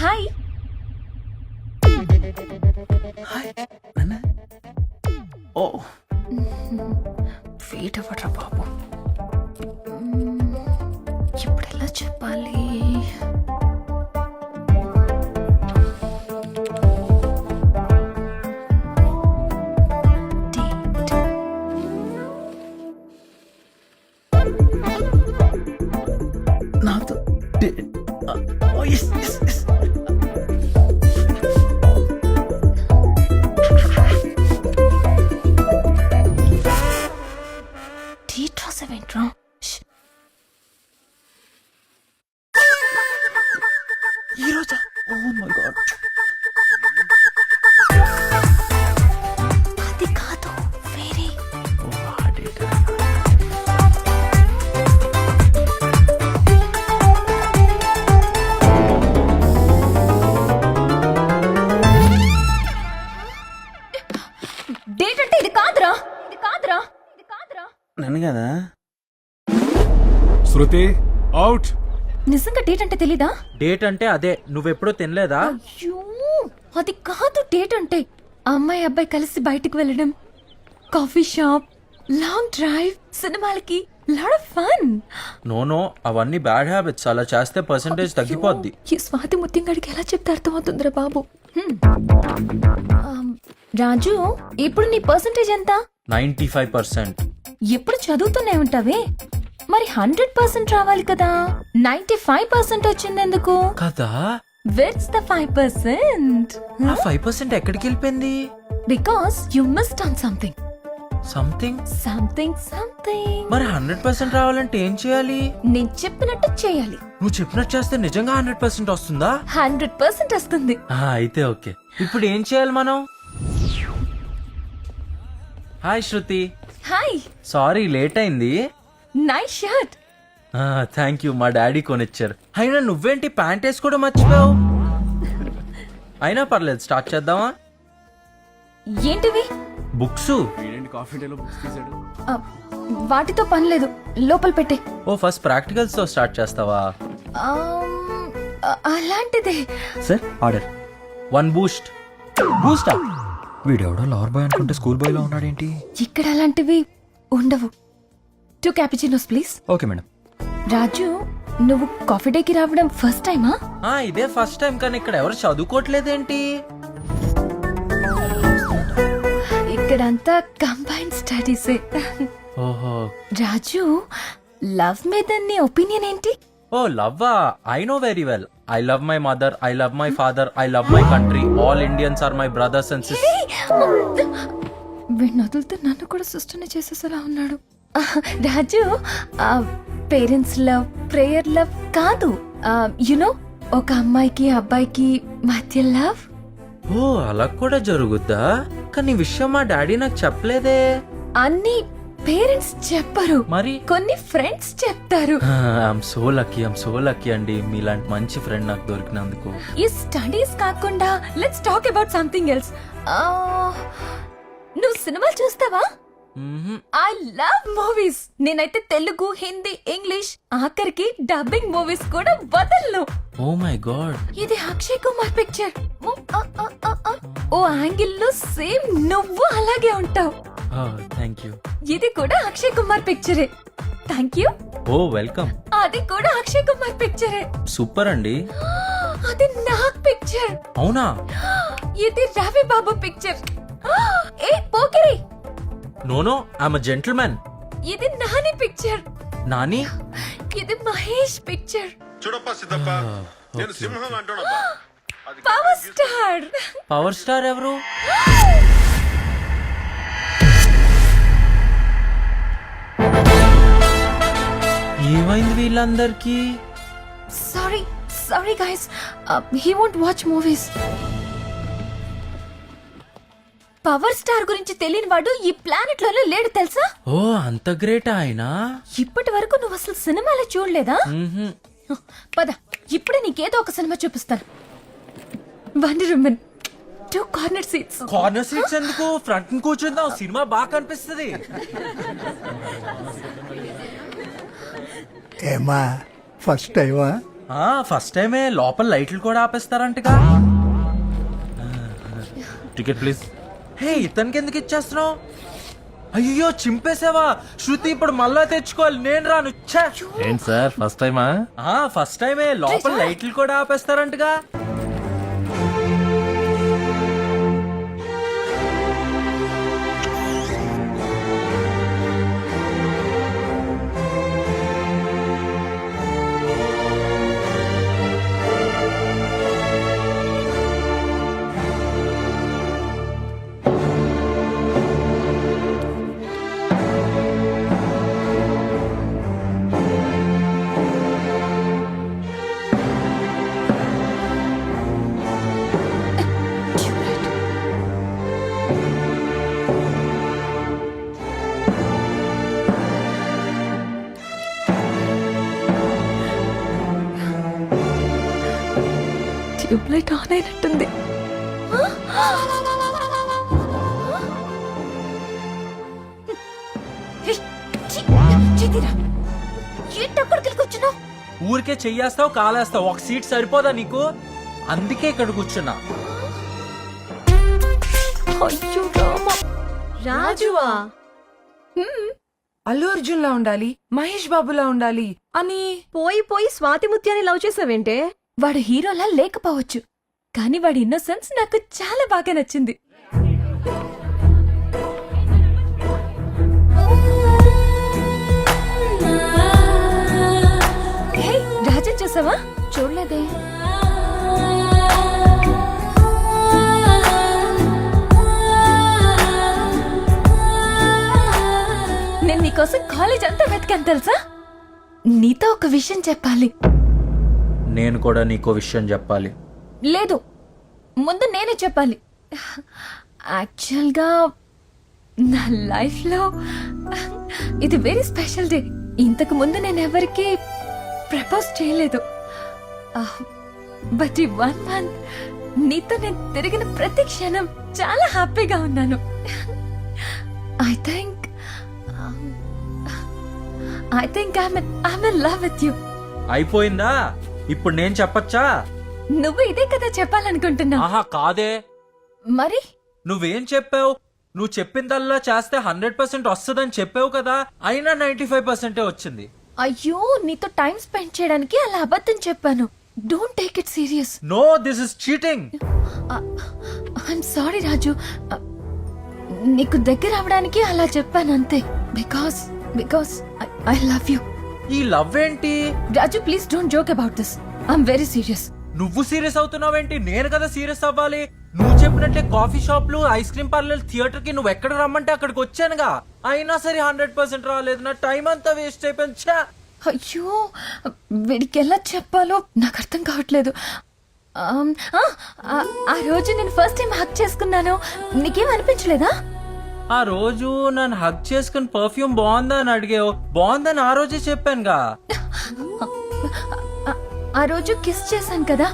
Hi. Hi నాన్న. Oh wait అవ్వట్రా బాబు. ఇప్పుడు ఎలా చెప్పాలి? నాతో డేట్ రాసావేంట్రా? ఈరోజా? Oh my god. అది కాదు, వేరే. డేట్ అంటే ఇది కాదురా, ఇది కాదురా, ఇది కాదురా. నన్ను కదా. శృతి అవుట్. నిజంగా డేట్ అంటే తెలీదా? డేట్ అంటే అదే, నువ్వెప్పుడూ తినలేదా? అయ్యో, అది కాదు డేట్ అంటే. అమ్మాయి అబ్బాయి కలిసి బయటికి వెళ్ళడం, కాఫీ షాప్, లాంగ్ డ్రైవ్, సినిమాలకి, లాట్ ఆఫ్ ఫన్. నో అవన్నీ బ్యాడ్ హ్యాబిట్స్. అలా చేస్తే పర్సంటేజ్ తగ్గిపోద్ది. ఈ స్వాతి ముత్యంగాడికి ఎలా చెప్తే అర్థమవుతుందిరా బాబు. రాజు, ఇప్పుడు నీ పర్సంటేజ్ ఎంత? 95%. ఎప్పుడు చదువుతూనే ఉంటావే, మరి 100% రావాలి కదా. 95% వచ్చిందెందుకు? కదా, విట్స్ ద 5%? ఆ 5% ఎక్కడికి వెళ్ళిపోయింది? Because you missed on something. Something. మరి 100% రావాలంటే ఏం చేయాలి? నేను చెప్పినట్టు చేయాలి. నువ్వు చెప్పినట్టు చేస్తే నిజంగా 100% వస్తుందా? 100% వస్తుంది. అయితే ఓకే. ఇప్పుడు ఏం చేయాలి మనం? హాయ్ శృతి. హాయ్. సారీ లేట్ అయింది. Nice shirt. థ్యాంక్ యూ, మా డాడీ కొనిచ్చారు. అయినా నువ్వేంటి ప్యాంట్ వేసుకోవడం మర్చిపోయావు? అయినా పర్లేదు, స్టార్ట్ చేద్దామా? ఏంటివి? బుక్స్. కాఫీ డేలో బుక్స్ తీసాడు. వాటితో పని లేదు, లోపల పెట్టే. ఓ ఫస్ట్ ప్రాక్టికల్స్ తో స్టార్ట్ చేస్తావా? అలాంటిదే. Sir order. 1 బూస్ట్. బూస్టా? వీడెవడో లవర్ బాయ్ అనుకుంటే స్కూల్ బాయ్ లో ఉన్నాడేంటి? ఇక్కడ అలాంటివి ఉండవు. 2 cappuccinos please. Okay madam. Raju, నువ్వు కాఫీ డేకి రావడం ఫస్ట్ టైమా? ఇదే ఫస్ట్ టైం. కానీ ఇక్కడ ఎవరు చదువుకోవట్లేదేంటి? ఇక్కడంతా కంబైన్ స్టడీసే. ఓహో. రాజు, లవ్ మీద నీ ఒపీనియన్ ఏంటి? ఓ లవ్వా? I know very well. I love my mother, I love my father, I love my country. All Indians are my brothers and sisters. వీడిని వదిలితే నన్ను కూడా సిస్టర్ని చేసేసేలా ఉన్నాడు. Raju, parents love, prayer love కాదు. యునో, ఒక అమ్మాయికి అబ్బాయికి మధ్య లవ్. ఓ అలా కూడా జరుగుద్దా? కానీ ఈ విషయం మా డాడీ నాకు చెప్పలేదే. అన్ని పేరెంట్స్ చెప్పరు, మరి కొన్ని ఫ్రెండ్స్ చెప్తారు. ఐఎమ్ సో లక్కీ అండి, మీలాంటి మంచి ఫ్రెండ్ నాకు దొరికినందుకు. ఈ స్టడీస్ కాకుండా let's talk about something else. నువ్వు సినిమాలు చూస్తావా? I love movies. నేనైతే తెలుగు, హిందీ, ఇంగ్లీష్, ఆఖరికి డబ్బింగ్ మూవీస్ కూడా వదలను. Oh my god. ఇది Akshay Kumar picture. Oh angle లో సేమ్ నువ్వు అలాగే ఉంటావు. Thank you. ఇది కూడా అక్షయ్ కుమార్ పిక్చరే. Thank you. Oh welcome. అది కూడా అక్షయ్ కుమార్ పిక్చరే. సూపర్ అండి. అది నాగ్ పిక్చర్. అవునా? ఇది రవి బాబు పిక్చర్. ఏ Pokiri. No I'm a gentleman. ఇది నాని పిక్చర్. నాని? ఇది మహేష్ పిక్చర్. చూడప్ప సిద్ధప్ప, నేను సింహం అంటున్నా. Power star. పవర్ స్టార్ ఎవరు? ఏమైంది వీళ్ళందరికీ? Sorry guys, he won't watch movies. Power star గురించి తెలియని వాడు ఈ ప్లానెట్ లోనే లేడు తెలుసా? ఓ అంత గ్రేట్ ఆయన. ఇప్పటి వరకు నువ్వు అసలు సినిమాలో చూడలేదా? పద, ఇప్పుడే నీకేదో ఒక సినిమా చూపిస్తాను. Wonder women. 2 corner seats. Corner seats ఎందుకు? ఫ్రంట్ కూర్చుందాం, సినిమా బాగా కనిపిస్తుంది. ఏమా ఫస్ట్ టైమా? ఫస్ట్ టైమే లోపల లైట్లు కూడా ఆపేస్తారంటగా. Ticket please. హే, ఇతనికి ఎందుకు ఇచ్చేస్తున్నావు? అయ్యో చింపేసావా? శృతి ఇప్పుడు మళ్ళా తెచ్చుకోవాలి, నేను రాను. ఛే! ఏంటి సార్ ఫస్ట్ టైమా? ఫస్ట్ టైమే లోపల లైట్లు కూడా ఆపేస్తారంటగా. ట్యూబ్లైట్ ఆన్ అయినట్టుంది. ఏంటక్కడికి కూర్చున్నావు? ఊరికే చెయ్యేస్తావు, కాలేస్తావు. ఒక సీట్ సరిపోదా నీకు? అందుకే ఇక్కడ కూర్చున్నా. అయ్యో రామా. రాజువా? అల్లు అర్జున్ లా ఉండాలి, మహేష్ బాబులా ఉండాలి అని పోయి పోయి స్వాతి ముత్యాన్ని లవ్ చేసావేంటే? వాడు హీరోలా లేకపోవచ్చు, కానీ వాడి ఇన్నోసెన్స్ నాకు చాలా బాగా నచ్చింది. హే, రాజన్ చూసావా? చూడలేదే. నేను నీకోసం కాలేజ్ అంతా వెతికాను తెలుసా? నీతో ఒక విషయం చెప్పాలి. నేను కూడా నీకో విషయం చెప్పాలి. లేదు, ముందు నేనే చెప్పాలి. యాక్చువల్గా నా లైఫ్లో ఇది వెరీ స్పెషల్ డే. ఇంతకు ముందు నేను ఎవరికి ప్రపోజ్ చేయలేదు. బట్ ఈ 1 month నీతో నేను తిరిగిన ప్రతి క్షణం చాలా హ్యాపీగా ఉన్నాను. I think I'm in love with you. అయిపోయిందా? ఇప్పుడు నేను చెప్పచ్చా? నువ్వు ఇదే కదా చెప్పాలనుకుంటున్నా. ఆహా కాదే. మరి నువ్వేం చెప్పావు? నువ్వు చెప్పిందల్లా చేస్తే 100% వస్తుందని చెప్పావు కదా, అయినా 95% వచ్చింది. అయ్యో, నీతో టైం స్పెండ్ చేయడానికి అలా అబద్ధం చెప్పాను. Don't take it serious. No, this is cheating. I'm sorry Raju. నీకు దగ్గర అవడానికి అలా చెప్పాను అంతే. Because I love you. ఈ లవ్ ఏంటి? Raju, please don't joke about this. I'm very serious. నువ్వు సీరియస్ అవుతున్నావేంటి? నేను కదా సీరియస్ అవ్వాలి. నువ్వు చెప్పినట్టే కాఫీ షాప్లు, ఐస్ క్రీమ్ పార్లర్, థియేటర్ కి నువ్వు ఎక్కడ రమ్మంటే అక్కడికి వచ్చానుగా. అయినా సరే 100% రాలేదు. నా టైం అంతా వేస్ట్ అయిపోయింది. ఛా! అయ్యో, వీడికి ఎలా చెప్పాలో నాకు అర్థం కావట్లేదు. ఆ రోజు నేను ఫస్ట్ టైం హక్ చేసుకున్నాను, నీకేం అనిపించలేదా? ఆ రోజు నన్ను హగ్ చేసుకుని పర్ఫ్యూమ్ బాగుందా అని అడిగావు. బాగుందని ఆ రోజే చెప్పానుగా. ఆ రోజు కిస్ చేశాను కదా,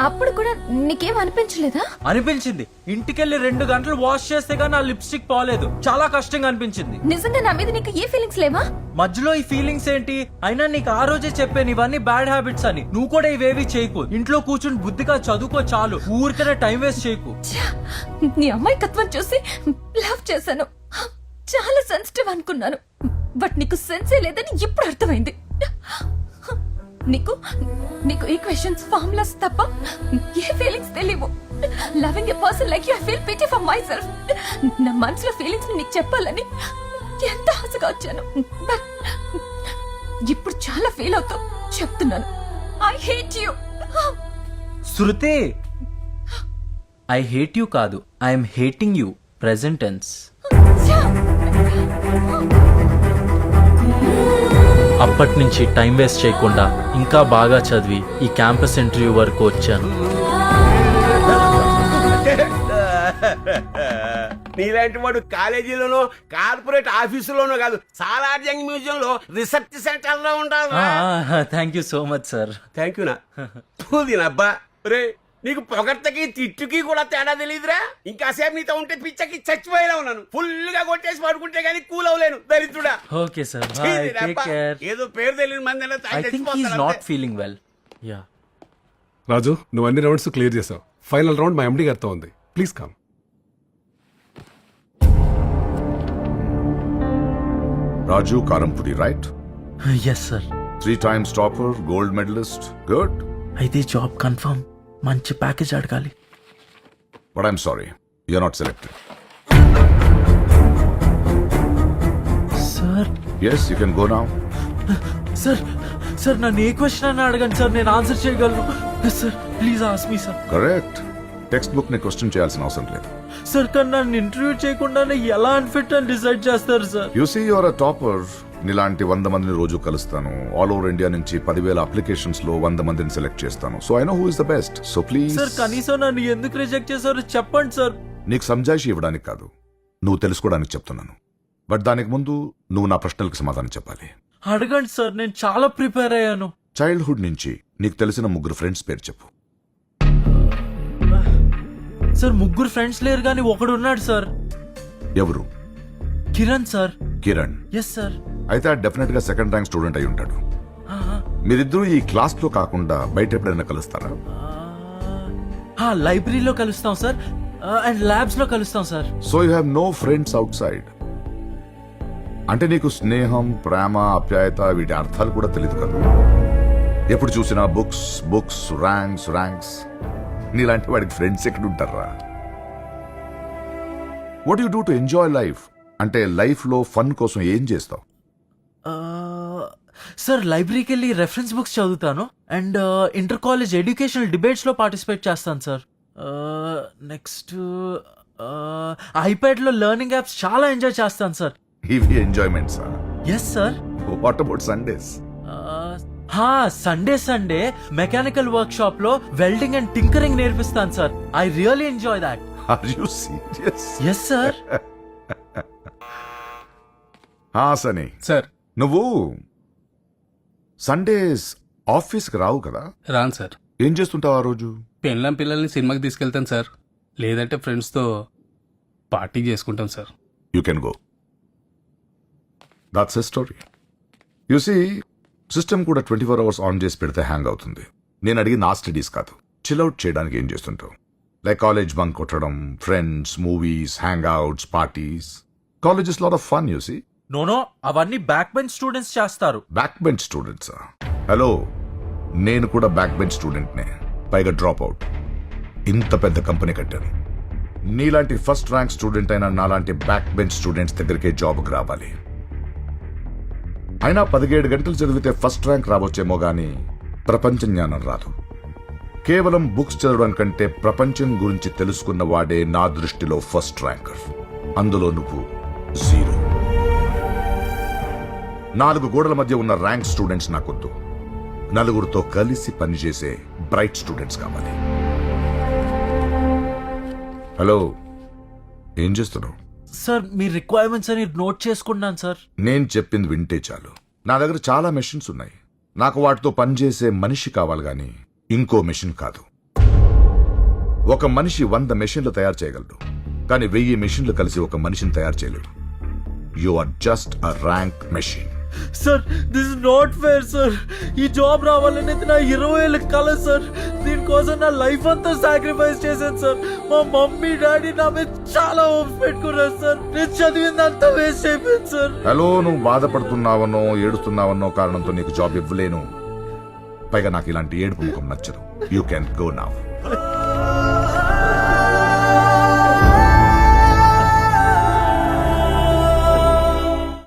అప్పుడు కూడా నీకేం అనిపించలేదా? అనిపించింది. ఇంటికెళ్ళి 2 గంటలు వాష్ చేస్తే గానీ నా లిప్స్టిక్ పోలేదు. చాలా కష్టంగా అనిపించింది. నిజంగా నా మీద నీకు ఏ ఫీలింగ్స్ లేవా? మధ్యలో ఈ ఫీలింగ్స్ ఏంటి? అయినా నీకు ఆ రోజే చెప్పాను ఇవన్నీ బ్యాడ్ హ్యాబిట్స్ అని. నువ్వు కూడా ఇవేవి చేయకు. ఇంట్లో కూర్చుని బుద్ధిగా చదువుకో చాలు. ఊరికనే టైం వేస్ట్ చేయకు. ఛా! నీ అమ్మాయికత్వం చూసి లవ్ చేశాను. చాలా సెన్సిటివ్ అనుకున్నాను, బట్ నీకు సెన్సే లేదని ఇప్పుడు అర్థమైంది. నీకు ఈక్వేషన్స్, ఫార్ములాస్ తప్ప ఏ ఫీలింగ్స్ తెలియవు. Loving a person like you, I feel pity for my self. నా మనసులో ఫీలింగ్స్ నీకు చెప్పాలని ఎంత ఆశగా వచ్చాను, బట్ ఇప్పుడు చాలా ఫీల్ అవుతూ చెప్తున్నాను. I hate you. Shruti, I hate you కాదు, I'm hating you. Present tense. అప్పటి నుంచి టైం వేస్ట్ చేయకుండా ఇంకా బాగా చదివి ఈ క్యాంపస్ ఇంటర్వ్యూ వరకు వచ్చాను. నీలాంటి వాడు కాలేజీలోనో కార్పొరేట్ ఆఫీసులోనో కాదు, సాలార్జంగ్ మ్యూజియం లో రీసెర్చ్ సెంటర్ లో ఉంటారు. Thank you so much sir. Thank యూనా పూదినబ్బా. రే, నీకు పొగడ్తకి తిట్టుకి కూడా తేడా తెలియదురా. ఇంకాసేపు నీతో ఉంటే పిచ్చకి చచ్చిపోయేలా ఉన్నాను. ఫుల్ గా కొట్టేసి పడుకుంటే గానీ కూల్ అవ్వలేను దరిద్రుడా. Okay sir, bye, take care. ఏదో పేరు తెలియని మంది I think he is not feeling well. Yeah. Raju నువ్వు అన్ని రౌండ్స్ క్లియర్ చేసావు. ఫైనల్ రౌండ్ మా ఎండి గారితో ఉంది. Please come. Raju Karampudi, right? Yes sir. 3 times topper, gold medalist. Good. అయితే జాబ్ కన్ఫర్మ్. మంచి ప్యాకేజ్ అడగాలి. But I'm sorry, you're not selected. Sir Yes, you can go now. Sir sir నన్ను ఏ question అని అడగండి sir, నేను answer చేయగలను. Sir please ask me sir. Correct. Text book ని క్వశ్చన్ చేయాల్సిన అవసరం లేదు. సార్ కానీ నన్ను ఇంటర్వ్యూ చేయకుండానే ఎలా అన్ఫిట్ అని డిసైడ్ చేస్తారు sir? You see you're a topper. నీలాంటి 100 మందిని రోజు కలుస్తాను. ఆల్ ఓవర్ ఇండియా నుంచి 10,000 అప్లికేషన్స్ లో 100 మందిని సెలెక్ట్ చేస్తాను. So I know who is the best. So please. Sir కనీసం నన్ను ఎందుకు రిజెక్ట్ చేశారో చెప్పండి సార్. నీకు సంజాయిషి ఇవ్వడానికి కాదు, నువ్వు తెలుసుకోవడానికి చెప్తున్నాను. బట్ దానికి ముందు నువ్వు నా ప్రశ్నలకు సమాధానం చెప్పాలి. అడగండి సార్, నేను చాలా ప్రిపేర్ అయ్యాను. చైల్డ్హుడ్ నుంచి నీకు తెలిసిన 3 ఫ్రెండ్స్ పేరు చెప్పు. సార్ 3 ఫ్రెండ్స్ లేరు కానీ ఒకడు ఉన్నాడు సార్. ఎవరు? Kiran sir. Kiran. Yes sir. అయితే డెఫినెట్ గా సెకండ్ ర్యాంక్ స్టూడెంట్ అయి ఉంటాడు. మీరిద్దరూ ఈ క్లాస్ లో కాకుండా బయట ఎప్పుడైనా కలుస్తారా? లైబ్రరీలో కలుస్తాం సార్, అండ్ ల్యాబ్స్ లో కలుస్తాం sir. So you have no friends outside. అంటే నీకు స్నేహం, ప్రేమ, ఆప్యాయత వీటి అర్థాలు కూడా తెలియదు కదా. ఎప్పుడు చూసినా బుక్స్ బుక్స్, ర్యాంక్స్ ర్యాంక్స్. నీలాంటి వాడికి ఫ్రెండ్స్ ఎక్కడ ఉంటారా? What you do to enjoy life? అంటే లైఫ్ లో ఫన్ కోసం ఏం చేస్తావు? సార్ లైబ్రరీకి వెళ్ళి రెఫరెన్స్ బుక్స్ చదువుతాను, and inter college educational debates లో పార్టిసిపేట్ చేస్తాను సార్. నెక్స్ట్ ఐప్యాడ్ లో లెర్నింగ్ యాప్స్ చాలా ఎంజాయ్ చేస్తాను సార్. ఇవి enjoyments. Yes sir. What about Sundays? Sunday mechanical workshop లో వెల్డింగ్ అండ్ టింకరింగ్ నేర్పిస్తాను sir. I really enjoy that. Are you serious? Yes sir. Sunny sir. నువ్వు Sundays ఆఫీస్కి రావు కదా? రాను సార్. ఏం చేస్తుంటావు ఆ రోజు? పెళ్ళం పిల్లల్ని సినిమాకి తీసుకెళ్తాను సార్. లేదంటే ఫ్రెండ్స్తో పార్టీ చేసుకుంటాం sir. You can go. That's a story. You see system కూడా 24 hours ఆన్ చేసి పెడితే హ్యాంగ్ అవుతుంది. నేను అడిగి నా స్టడీస్ కాదు, చిల్అవుట్ చేయడానికి ఏం చేస్తుంటావు? లైక్ కాలేజ్ బంక్ కొట్టడం, friends, movies, hangouts, parties. College is lot of fun. You see. No అవన్నీ బ్యాక్ బెంచ్ స్టూడెంట్స్ చేస్తారు. బ్యాక్ బెంచ్ స్టూడెంట్సా? హలో, నేను కూడా బ్యాక్ బెంచ్ స్టూడెంట్నే, పైగా డ్రాప్ అవుట్. ఇంత పెద్ద కంపెనీ కట్టాను. నీలాంటి ఫస్ట్ ర్యాంక్ స్టూడెంట్ అయినా నాలాంటి బ్యాక్ బెంచ్ స్టూడెంట్స్ దగ్గరికే జాబ్కి రావాలి. అయినా 17 గంటలు చదివితే ఫస్ట్ ర్యాంక్ రావచ్చేమో గానీ ప్రపంచ జ్ఞానం రాదు. కేవలం బుక్స్ చదవడం కంటే ప్రపంచం గురించి తెలుసుకున్న వాడే నా దృష్టిలో ఫస్ట్ ర్యాంకర్. అందులో నువ్వు 0. 4 గోడల మధ్య ఉన్న ర్యాంక్ స్టూడెంట్స్ నాకొద్దు. నలుగురితో కలిసి పనిచేసే బ్రైట్ స్టూడెంట్స్ కావాలి. హలో, ఏం చేస్తున్నావు? సార్ మీ రిక్వైర్మెంట్స్ అని నోట్ చేసుకున్నాను సార్. నేను చెప్పింది వింటే చాలు. నా దగ్గర చాలా మెషిన్స్ ఉన్నాయి. నాకు వాటితో పనిచేసే మనిషి కావాలి గాని ఇంకో మెషిన్ కాదు. ఒక మనిషి 100 మెషిన్లు తయారు చేయగలడు, కానీ 1000 మెషిన్లు కలిసి ఒక మనిషిని తయారు చేయలేడు. You are just a rank machine. Sir this is not fair sir. ఈ జాబ్ రావాలనేది నా 20 ఏళ్ళ కల సార్. దీనికోసం నా లైఫ్ అంతా సాక్రిఫైస్ చేశాను సార్. మా మమ్మీ డాడీ నా మీద చాలా హోప్స్ పెట్టుకున్నారు సార్. నేను చదివిందంతా వేస్ట్ అయిపోయింది సార్. హలో, నువ్వు బాధపడుతున్నావనో ఏడుస్తున్నావన్నో కారణంతో నీకు జాబ్ ఇవ్వలేను. పైగా నాకు ఇలాంటి ఏడుపు ముఖం నచ్చదు. You can go now.